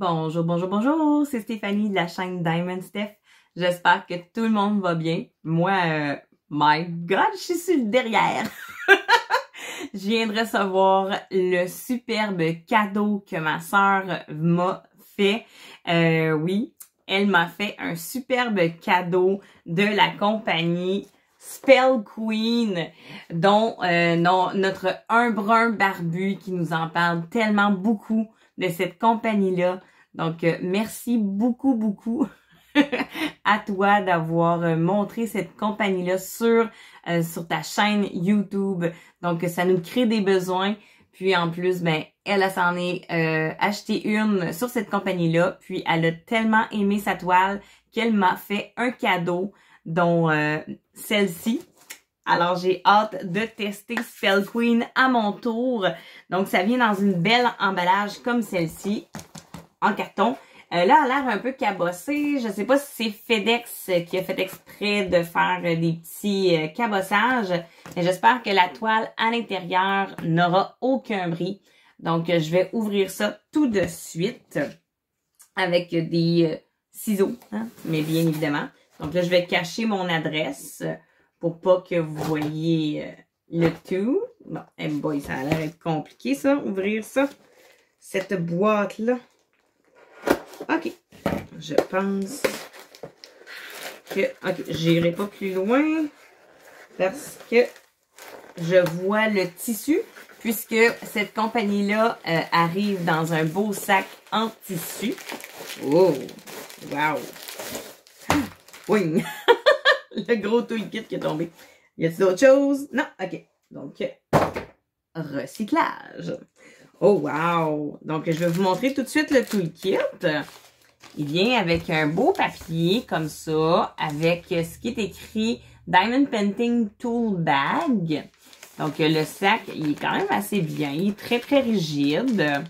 Bonjour, bonjour, bonjour, c'est Stéphanie de la chaîne Diamond Steph. J'espère que tout le monde va bien. Moi, my God, je suis sur le derrière. Je viens de recevoir le superbe cadeau que ma sœur m'a fait. Oui, elle m'a fait un superbe cadeau de la compagnie Spell Queen, dont notre un brun barbu qui nous en parle tellement beaucoup de cette compagnie-là. Donc, merci beaucoup, beaucoup à toi d'avoir montré cette compagnie-là sur ta chaîne YouTube. Donc, ça nous crée des besoins. Puis, en plus, ben, elle s'en est acheté une sur cette compagnie-là. Puis, elle a tellement aimé sa toile qu'elle m'a fait un cadeau, dont celle-ci. Alors, j'ai hâte de tester Spell Queen à mon tour. Donc, ça vient dans une belle emballage comme celle-ci, en carton. Là, elle a l'air un peu cabossée. Je sais pas si c'est FedEx qui a fait exprès de faire des petits cabossages. Mais j'espère que la toile à l'intérieur n'aura aucun bris. Donc, je vais ouvrir ça tout de suite avec des ciseaux, hein, mais bien évidemment. Donc là, je vais cacher mon adresse pour pas que vous voyez le tout. Bon, eh boy, ça a l'air d'être compliqué, ça, ouvrir ça. Cette boîte-là. OK. Je pense que... OK, j'irai pas plus loin parce que je vois le tissu, puisque cette compagnie-là arrive dans un beau sac en tissu. Oh! Wow! Oui! Le gros toolkit qui est tombé. Y a-t-il d'autres choses? Non? OK. Donc, recyclage. Oh, wow! Donc, je vais vous montrer tout de suite le toolkit. Il vient avec un beau papier comme ça, avec ce qui est écrit Diamond Painting Tool Bag. Donc, le sac, il est quand même assez bien. Il est très, très rigide.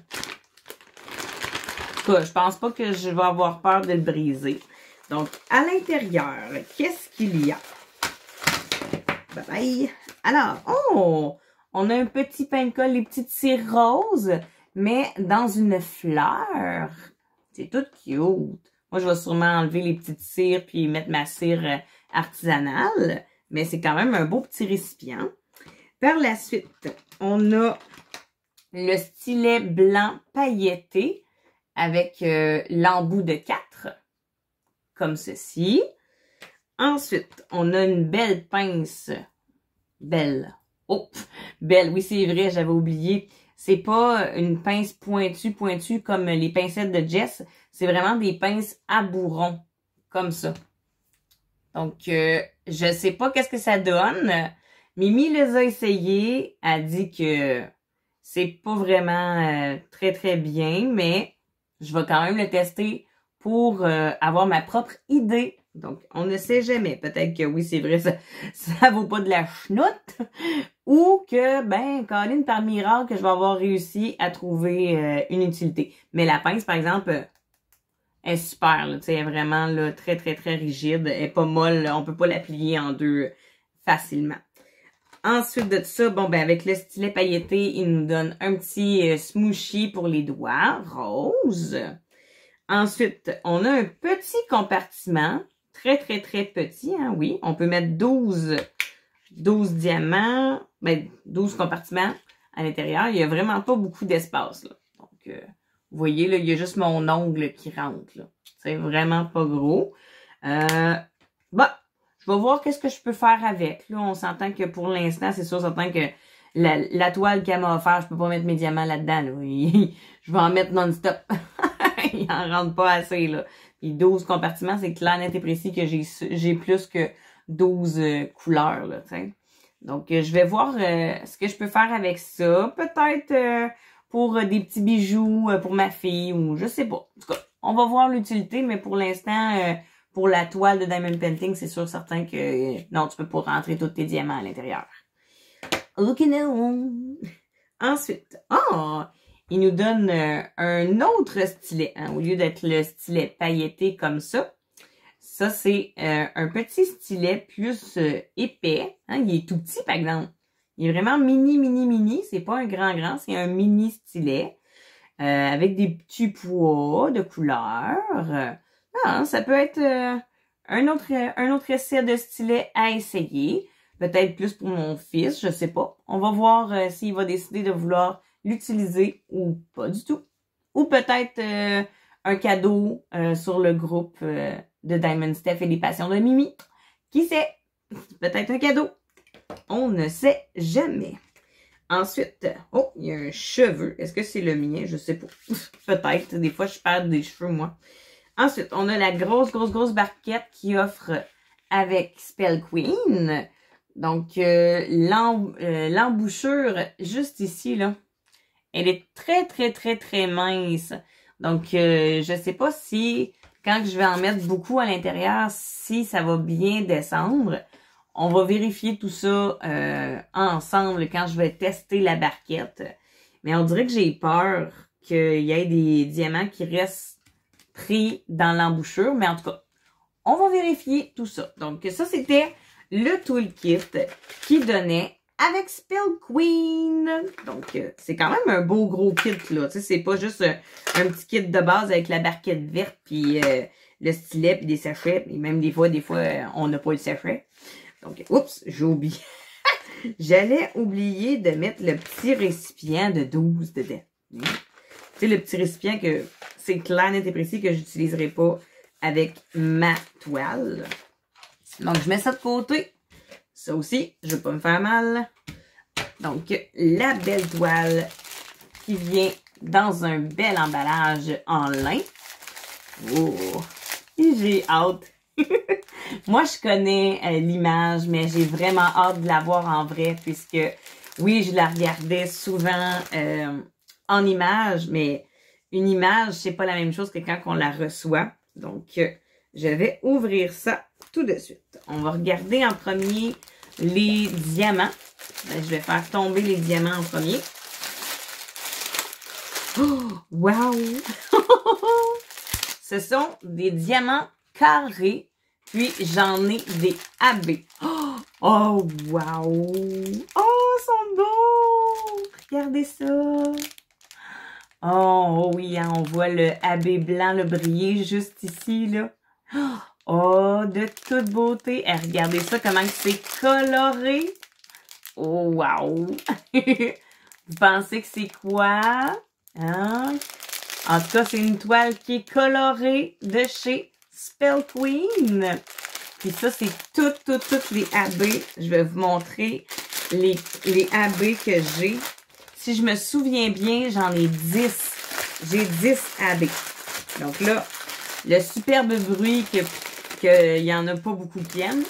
En tout cas, je pense pas que je vais avoir peur de le briser. Donc, à l'intérieur, qu'est-ce qu'il y a? Bye bye! Alors, oh! On a un petit pain de colle, les petites cires roses, mais dans une fleur. C'est tout cute. Moi, je vais sûrement enlever les petites cires puis mettre ma cire artisanale, mais c'est quand même un beau petit récipient. Par la suite, on a le stylet blanc pailleté avec l'embout de 4, comme ceci. Ensuite, on a une belle pince. Belle. Oh, belle, oui, c'est vrai, j'avais oublié. C'est pas une pince pointue comme les pincettes de Jess. C'est vraiment des pinces à bourron, comme ça. Donc, je sais pas qu'est-ce que ça donne. Mimi les a essayées. Elle dit que c'est pas vraiment très, très bien, mais je vais quand même le tester pour avoir ma propre idée. Donc, on ne sait jamais. Peut-être que oui, c'est vrai, ça vaut pas de la chenoute. Ou que, ben, Colin, par miracle, que je vais avoir réussi à trouver une utilité. Mais la pince, par exemple, elle est super, là. Tu sais, elle est vraiment là, très, très, très rigide. Elle est pas molle. Là. On peut pas la plier en deux facilement. Ensuite de ça, bon, ben, avec le stylet pailleté, il nous donne un petit smooshy pour les doigts, rose. Ensuite, on a un petit compartiment, très, très, très petit, hein, oui. On peut mettre 12 diamants, ben, 12 compartiments à l'intérieur. Il n'y a vraiment pas beaucoup d'espace, là. Donc, vous voyez, là, il y a juste mon ongle qui rentre, là. C'est vraiment pas gros. Bah, je vais voir qu'est-ce que je peux faire avec. Là, on s'entend que pour l'instant, c'est sûr, certain que la toile qu'elle m'a offert, je peux pas mettre mes diamants là-dedans, là. Je vais en mettre non-stop. Il en rentre pas assez, là. Puis 12 compartiments, c'est clair, net et précis que j'ai plus que 12 couleurs, là, tu sais. Donc, je vais voir ce que je peux faire avec ça. Peut-être pour des petits bijoux pour ma fille ou je sais pas. En tout cas, on va voir l'utilité, mais pour l'instant, pour la toile de Diamond Painting, c'est sûr certain que non, tu peux pas rentrer tous tes diamants à l'intérieur. OK, now. Ensuite, il nous donne un autre stylet, hein, au lieu d'être le stylet pailleté comme ça. Ça, c'est un petit stylet plus épais. Hein, il est tout petit, par exemple. Il est vraiment mini. C'est pas un grand, c'est un mini stylet. avec des petits pois de couleur. Ça peut être un autre essai de stylet à essayer. Peut-être plus pour mon fils, je sais pas. On va voir s'il va décider de vouloir l'utiliser ou pas du tout. Ou peut-être un cadeau sur le groupe de Diamond Steph et les passions de Mimi. Qui sait? Peut-être un cadeau. On ne sait jamais. Ensuite, oh, il y a un cheveu. Est-ce que c'est le mien? Je sais pas. Peut-être. Des fois, je perds des cheveux, moi. Ensuite, on a la grosse barquette qui offre avec Spell Queen. Donc, l'embouchure, juste ici, là, elle est très mince. Donc, je sais pas si, quand je vais en mettre beaucoup à l'intérieur, si ça va bien descendre. On va vérifier tout ça ensemble quand je vais tester la barquette. Mais on dirait que j'ai peur qu'il y ait des diamants qui restent pris dans l'embouchure. Mais en tout cas, on va vérifier tout ça. Donc, ça, c'était le toolkit qui donnait avec Spell Queen. Donc, c'est quand même un beau gros kit, là. Tu sais, c'est pas juste un petit kit de base avec la barquette verte, puis le stylet, puis des sachets. Et même des fois, on n'a pas le sachet. Donc, oups, j'ai oublié. J'allais oublier de mettre le petit récipient de 12 dedans. Tu sais, le petit récipient que c'est clair, net et précis que j'utiliserai pas avec ma toile. Donc, je mets ça de côté. Ça aussi, je veux pas me faire mal. Donc, la belle toile qui vient dans un bel emballage en lin. Oh, j'ai hâte. Moi, je connais l'image, mais j'ai vraiment hâte de la voir en vrai, puisque, oui, je la regardais souvent en image, mais une image, c'est pas la même chose que quand on la reçoit. Donc, je vais ouvrir ça tout de suite. On va regarder en premier les diamants. Je vais faire tomber les diamants en premier. Oh, wow! Ce sont des diamants carrés. Puis, j'en ai des AB. Oh, wow! Oh, ils sont beaux! Regardez ça! Oh, oui, hein, on voit le AB blanc, le briller juste ici, là. Oh, de toute beauté! Et regardez ça, comment c'est coloré! Oh, wow! Vous pensez que c'est quoi? Hein? En tout cas, c'est une toile qui est colorée de chez Spell Queen. Puis ça, c'est toutes les AB. Je vais vous montrer les AB que j'ai. Si je me souviens bien, j'en ai 10. J'ai 10 AB. Donc là, le superbe bruit qu'il y en a pas beaucoup qui aiment.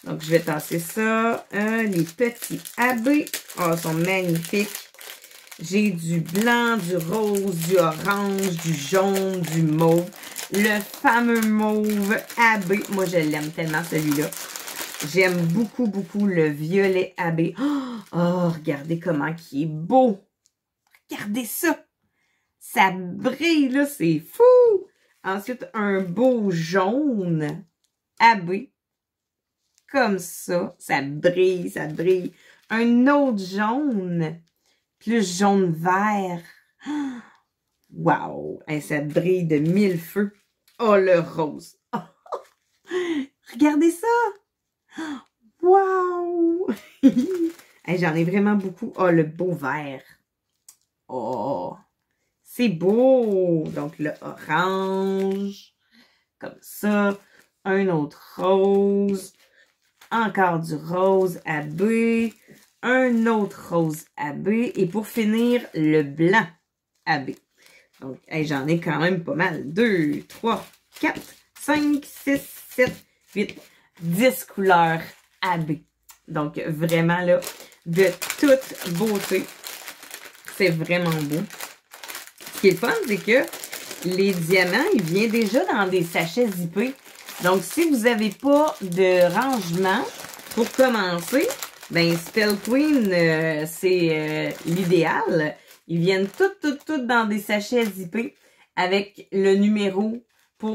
Donc, je vais tasser ça. Les petits AB. Oh, ils sont magnifiques. J'ai du blanc, du rose, du orange, du jaune, du mauve. Le fameux mauve AB. Moi, je l'aime tellement, celui-là. J'aime beaucoup le violet AB. Oh, regardez comment il est beau. Regardez ça. Ça brille, là. C'est fou. Ensuite, un beau jaune AB. Comme ça. Ça brille, ça brille. Un autre jaune. Plus jaune-vert. Wow! Hey, ça brille de 1000 feux. Oh, le rose. Oh. Regardez ça! Wow! Hey, j'en ai vraiment beaucoup. Oh, le beau vert. Oh! C'est beau! Donc, le orange. Comme ça. Un autre rose. Encore du rose AB. Un autre rose AB. Et pour finir, le blanc AB. Donc, hey, j'en ai quand même pas mal. 2, 3, 4, 5, 6, 7, 8, 10 couleurs AB. Donc, vraiment, là, de toute beauté. C'est vraiment beau. Ce qui est le fun, c'est que les diamants, ils viennent déjà dans des sachets zippés. Donc, si vous n'avez pas de rangement, pour commencer, ben Spell Queen, c'est l'idéal. Ils viennent toutes dans des sachets zippés avec le numéro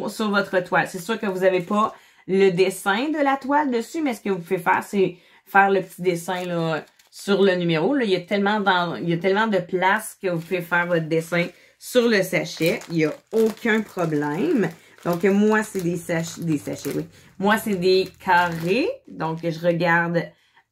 sur votre toile. C'est sûr que vous n'avez pas le dessin de la toile dessus, mais ce que vous pouvez faire, c'est faire le petit dessin là sur le numéro. Là, il y a tellement de place que vous pouvez faire votre dessin sur le sachet. Il n'y a aucun problème. Donc, moi, c'est des sachets, oui. Moi, c'est des carrés. Donc, je regarde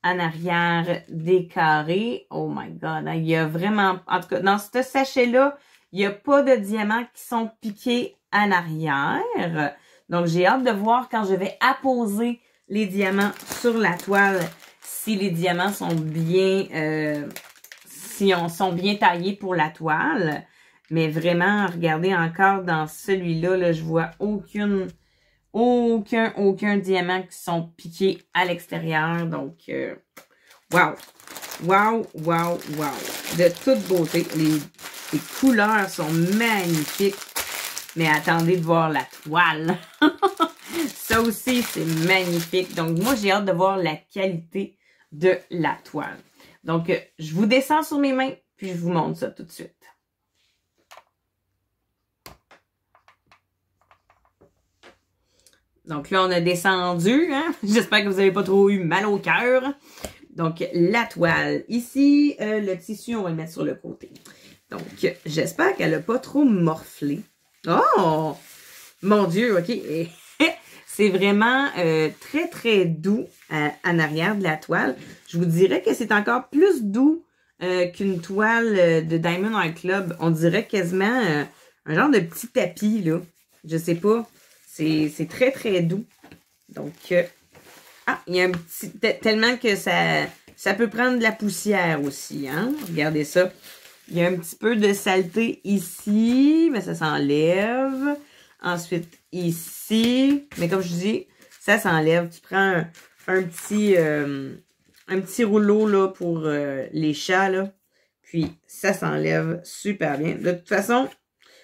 en arrière des carrés. Oh my God, hein, il y a vraiment... En tout cas, dans ce sachet-là, il n'y a pas de diamants qui sont piqués en arrière. Donc, j'ai hâte de voir quand je vais apposer les diamants sur la toile, si les diamants sont bien... sont bien taillés pour la toile. Mais vraiment, regardez encore dans celui-là, là, je vois aucun diamant qui sont piqués à l'extérieur. Donc, wow! Wow, wow, wow! De toute beauté. Les couleurs sont magnifiques. Mais attendez de voir la toile. Ça aussi, c'est magnifique. Donc, moi, j'ai hâte de voir la qualité de la toile. Donc, je vous descends sur mes mains, puis je vous montre ça tout de suite. Donc là, on a descendu, hein? J'espère que vous n'avez pas trop eu mal au cœur. Donc, la toile. Ici, le tissu, on va le mettre sur le côté. Donc, j'espère qu'elle n'a pas trop morflé. Oh! Mon Dieu, OK. C'est vraiment très, très doux en arrière de la toile. Je vous dirais que c'est encore plus doux qu'une toile de Diamond Art Club. On dirait quasiment un genre de petit tapis, là. Je sais pas. C'est très, très doux. Donc, il y a un petit... Tellement que ça peut prendre de la poussière aussi, hein. Regardez ça. Il y a un petit peu de saleté ici, mais ça s'enlève. Ensuite, ici. Mais comme je dis, ça s'enlève. Tu prends un petit rouleau là, pour les chats, là. Puis, ça s'enlève super bien. De toute façon,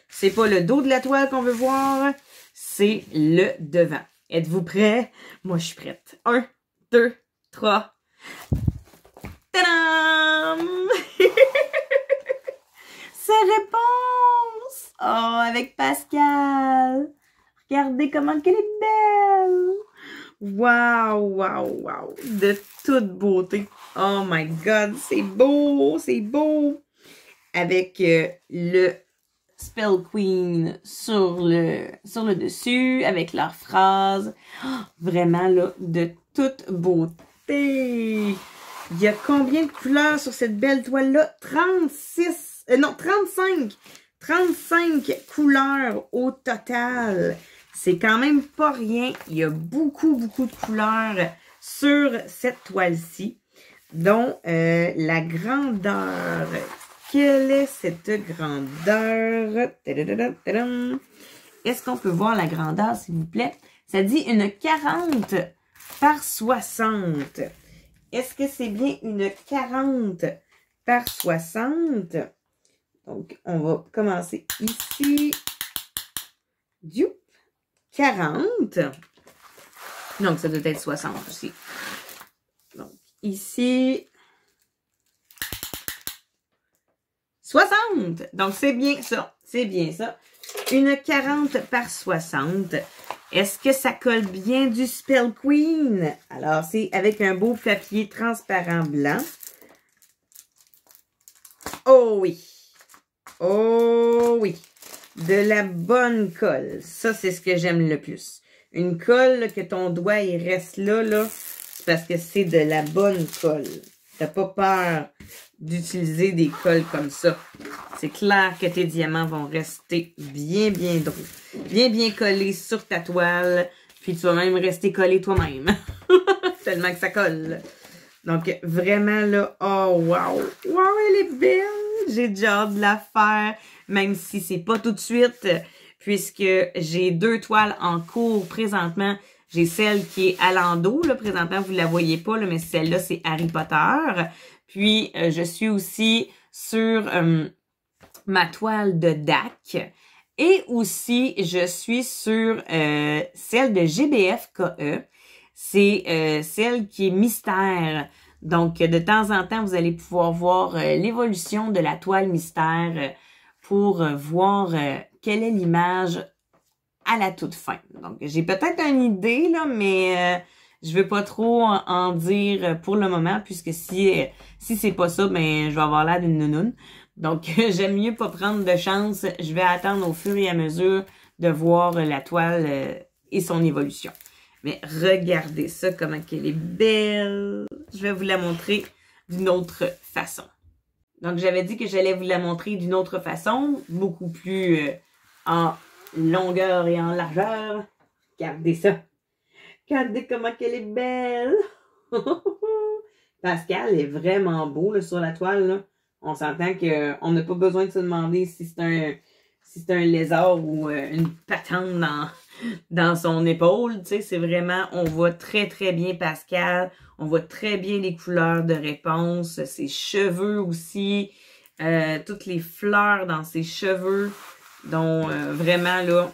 c'est pas le dos de la toile qu'on veut voir, c'est le devant. Êtes-vous prêts? Moi, je suis prête. 1, 2, 3. Tadam! Sa réponse! Oh, avec Pascal! Regardez comment qu'elle est belle! Wow, wow, wow! De toute beauté! Oh my God! C'est beau! C'est beau! Avec le Spell Queen sur le dessus, avec leur phrase. Oh, vraiment, là, de toute beauté! Il y a combien de couleurs sur cette belle toile-là? 35! 35 couleurs au total. C'est quand même pas rien. Il y a beaucoup, beaucoup de couleurs sur cette toile-ci, dont la grandeur. Quelle est cette grandeur? Est-ce qu'on peut voir la grandeur, s'il vous plaît? Ça dit une 40 par 60. Est-ce que c'est bien une 40 par 60? Donc, on va commencer ici. 40. Donc, ça doit être 60 aussi. Donc, ici. 60. Donc, c'est bien ça. C'est bien ça. Une 40 par 60. Est-ce que ça colle bien du Spell Queen? Alors, c'est avec un beau papier transparent blanc. Oh oui! Oh oui! De la bonne colle. Ça, c'est ce que j'aime le plus. Une colle, là, que ton doigt, il reste là, c'est parce que c'est de la bonne colle. T'as pas peur d'utiliser des colles comme ça. C'est clair que tes diamants vont rester bien, bien drôles. Bien, bien collés sur ta toile. Puis tu vas même rester collé toi-même. Tellement que ça colle. Donc, vraiment là, oh wow! Wow, elle est belle! J'ai déjà hâte de la faire, même si c'est pas tout de suite, puisque j'ai 2 toiles en cours présentement. J'ai celle qui est à l'endos, là, présentement, vous la voyez pas, là, mais celle-là, c'est Harry Potter. Puis, je suis aussi sur ma toile de DAC. Et aussi, je suis sur celle de GBF-KE. C'est celle qui est mystère. Donc, de temps en temps, vous allez pouvoir voir l'évolution de la toile mystère pour voir quelle est l'image à la toute fin. Donc, j'ai peut-être une idée, là, mais Je veux pas trop en dire pour le moment, puisque si c'est pas ça, ben je vais avoir l'air d'une nounoune. Donc, j'aime mieux pas prendre de chance. Je vais attendre au fur et à mesure de voir la toile et son évolution. Mais regardez ça, comment qu'elle est belle. Je vais vous la montrer d'une autre façon. Donc, j'avais dit que j'allais vous la montrer d'une autre façon, beaucoup plus en longueur et en largeur. Regardez ça. Regardez comment qu'elle est belle. Pascal est vraiment beau là, sur la toile. Là. On s'entend qu'on n'a pas besoin de se demander si c'est un lézard ou une patente dans son épaule. Tu sais, c'est vraiment, on voit très très bien Pascal. On voit très bien les couleurs de réponse. Ses cheveux aussi. Toutes les fleurs dans ses cheveux. Donc, vraiment là,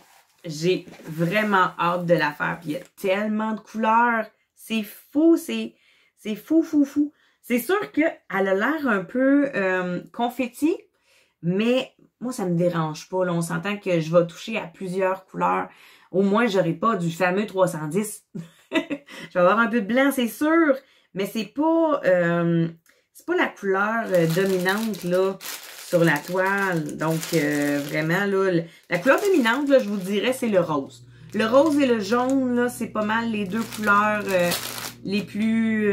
j'ai vraiment hâte de la faire. Puis il y a tellement de couleurs. C'est fou, c'est fou. C'est sûr qu'elle a l'air un peu confetti, mais moi, ça me dérange pas. Là. On s'entend que je vais toucher à plusieurs couleurs. Au moins, j'aurai pas du fameux 310. Je vais avoir un peu de blanc, c'est sûr, mais c'est pas la couleur dominante là sur la toile. Donc, vraiment, là, la couleur dominante, là, je vous dirais, c'est le rose. Le rose et le jaune, là, c'est pas mal les deux couleurs les plus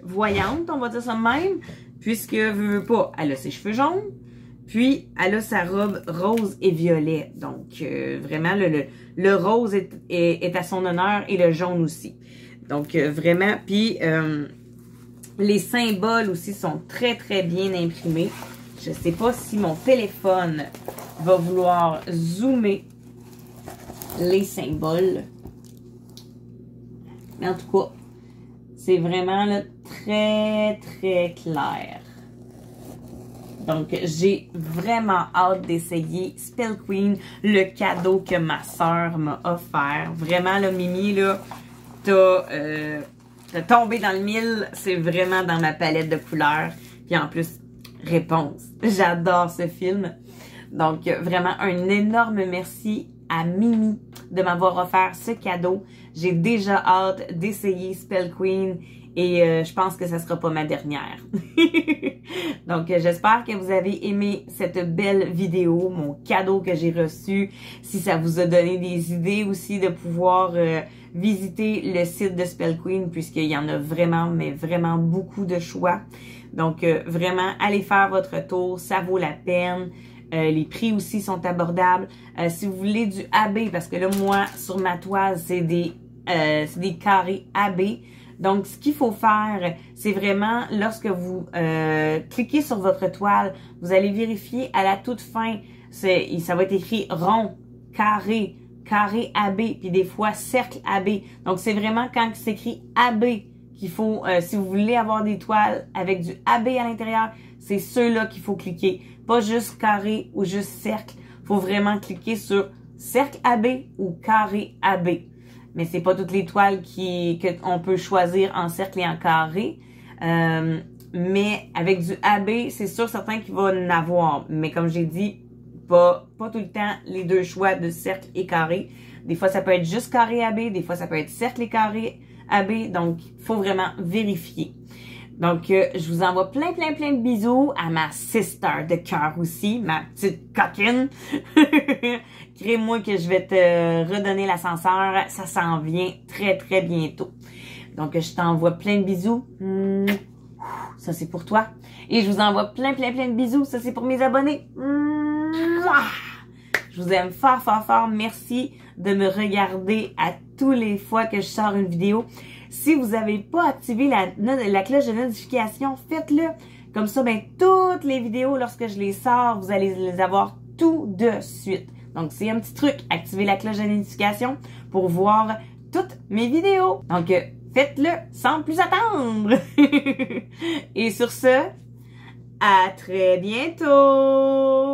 voyantes, on va dire ça de même, puisque, veux pas, elle a ses cheveux jaunes, puis elle a sa robe rose et violet. Donc, vraiment, le rose est à son honneur et le jaune aussi. Donc, vraiment, puis les symboles aussi sont très, très bien imprimés. Je sais pas si mon téléphone va vouloir zoomer les symboles. Mais en tout cas, c'est vraiment là, très, très clair. Donc, j'ai vraiment hâte d'essayer Spell Queen, le cadeau que ma soeur m'a offert. Vraiment, là, Mimi, là, t'as tombé dans le mille. C'est vraiment dans ma palette de couleurs. Puis en plus, Réponse. J'adore ce film. Donc, vraiment, un énorme merci à Mimi de m'avoir offert ce cadeau. J'ai déjà hâte d'essayer Spell Queen et je pense que ça sera pas ma dernière. Donc, j'espère que vous avez aimé cette belle vidéo, mon cadeau que j'ai reçu. Si ça vous a donné des idées aussi de pouvoir visiter le site de Spell Queen, puisqu'il y en a vraiment, mais vraiment beaucoup de choix. Donc, vraiment, allez faire votre tour, ça vaut la peine. Les prix aussi sont abordables. Si vous voulez du AB, parce que là, moi, sur ma toile, c'est des carrés AB. Donc, ce qu'il faut faire, c'est vraiment, lorsque vous cliquez sur votre toile, vous allez vérifier à la toute fin, ça va être écrit rond, carré, carré AB, puis des fois cercle AB. Donc, c'est vraiment quand c'est écrit AB qu'il faut, si vous voulez avoir des toiles avec du AB à l'intérieur, c'est ceux-là qu'il faut cliquer. Pas juste carré ou juste cercle. Il faut vraiment cliquer sur cercle AB ou carré AB. Mais c'est pas toutes les toiles qu'on peut choisir en cercle et en carré. Mais avec du AB, c'est sûr certain qu'il va en avoir. Mais comme j'ai dit, pas tout le temps les deux choix de cercle et carré. Des fois, ça peut être juste carré AB. Des fois, ça peut être cercle et carré AB. Donc, il faut vraiment vérifier. Donc, je vous envoie plein de bisous à ma sister de cœur aussi, ma petite coquine. Crée-moi que je vais te redonner l'ascenseur. Ça s'en vient très bientôt. Donc, je t'envoie plein de bisous. Ça, c'est pour toi. Et je vous envoie plein de bisous. Ça, c'est pour mes abonnés. Je vous aime fort. Merci de me regarder à tous les fois que je sors une vidéo. Si vous n'avez pas activé la cloche de notification, faites-le. Comme ça, ben, toutes les vidéos, lorsque je les sors, vous allez les avoir tout de suite. Donc, c'est un petit truc, activez la cloche de notification pour voir toutes mes vidéos. Donc, faites-le sans plus attendre. Et sur ce, à très bientôt!